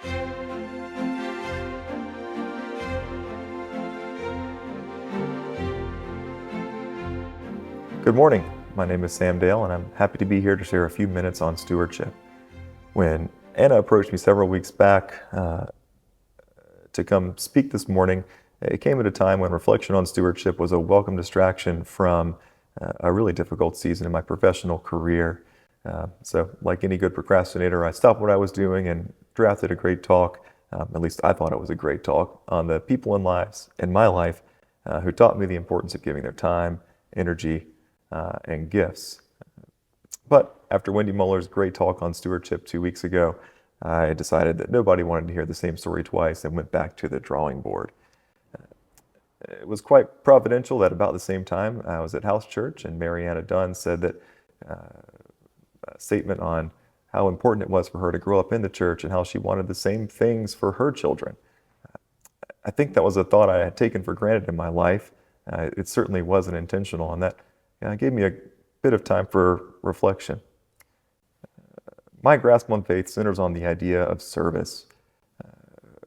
Good morning. My name is Sam Dail, and I'm happy to be here to share a few minutes on stewardship. When Anna approached me several weeks back to come speak this morning, it came at a time when reflection on stewardship was a welcome distraction from a really difficult season in my professional career. So like any good procrastinator, I stopped what I was doing and drafted a great talk, at least I thought it was a great talk, on the people in my life who taught me the importance of giving their time, energy, and gifts. But after Wendy Muller's great talk on stewardship 2 weeks ago, I decided that nobody wanted to hear the same story twice and went back to the drawing board. It was quite providential that about the same time I was at house church and Mariana Dunn said that a statement on how important it was for her to grow up in the church and how she wanted the same things for her children. I think that was a thought I had taken for granted in my life. It certainly wasn't intentional, and that gave me a bit of time for reflection. My grasp on faith centers on the idea of service.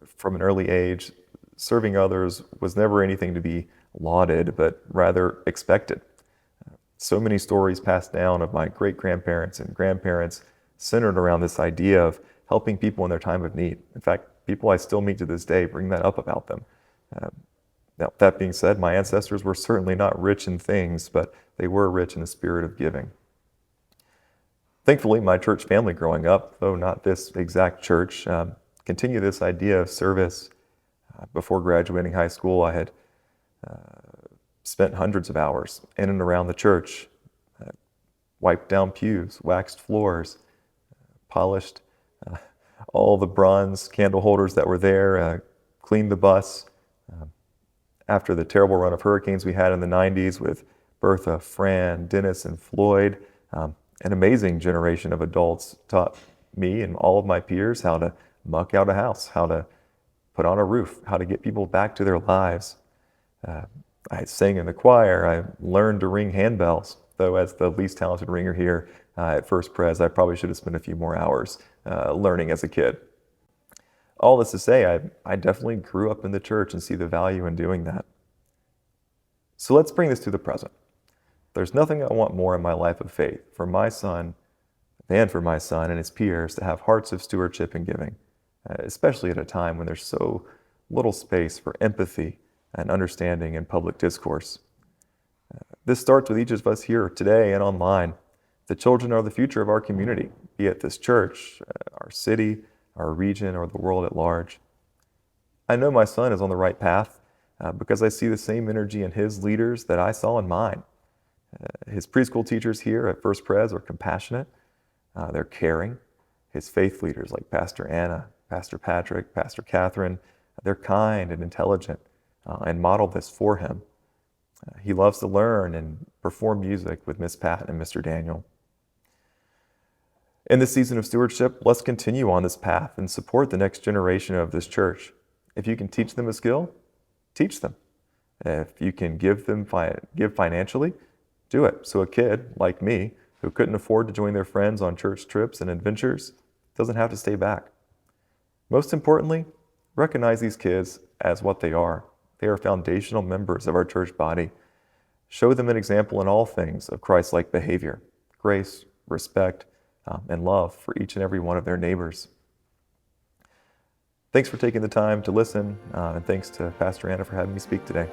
From an early age, serving others was never anything to be lauded, but rather expected. So many stories passed down of my great-grandparents and grandparents centered around this idea of helping people in their time of need. In fact, people I still meet to this day bring that up about them. Now, that being said, my ancestors were certainly not rich in things, but they were rich in the spirit of giving. Thankfully, my church family growing up, though not this exact church, continued this idea of service. Before graduating high school, I had spent hundreds of hours in and around the church, wiped down pews, waxed floors, polished all the bronze candle holders that were there, cleaned the bus. After the terrible run of hurricanes we had in the 90s with Bertha, Fran, Dennis, and Floyd, an amazing generation of adults taught me and all of my peers how to muck out a house, how to put on a roof, how to get people back to their lives. I sang in the choir. I learned to ring handbells, though as the least talented ringer here at First Pres, I probably should have spent a few more hours learning as a kid. All this to say, I definitely grew up in the church and see the value in doing that. So let's bring this to the present. There's nothing I want more in my life of faith for my son and for my son and his peers to have hearts of stewardship and giving, especially at a time when there's so little space for empathy and understanding in public discourse. This starts with each of us here today and online. The children are the future of our community, be it this church, our city, our region, or the world at large. I know my son is on the right path because I see the same energy in his leaders that I saw in mine. His preschool teachers here at First Pres are compassionate, they're caring. His faith leaders like Pastor Anna, Pastor Patrick, Pastor Catherine, they're kind and intelligent and model this for him. He loves to learn and perform music with Miss Pat and Mr. Daniel. In this season of stewardship, let's continue on this path and support the next generation of this church. If you can teach them a skill, teach them. If you can give financially, do it. So a kid like me, who couldn't afford to join their friends on church trips and adventures, doesn't have to stay back. Most importantly, recognize these kids as what they are. They are foundational members of our church body. Show them an example in all things of Christ-like behavior, grace, respect, and love for each and every one of their neighbors. Thanks for taking the time to listen, and thanks to Pastor Anna for having me speak today.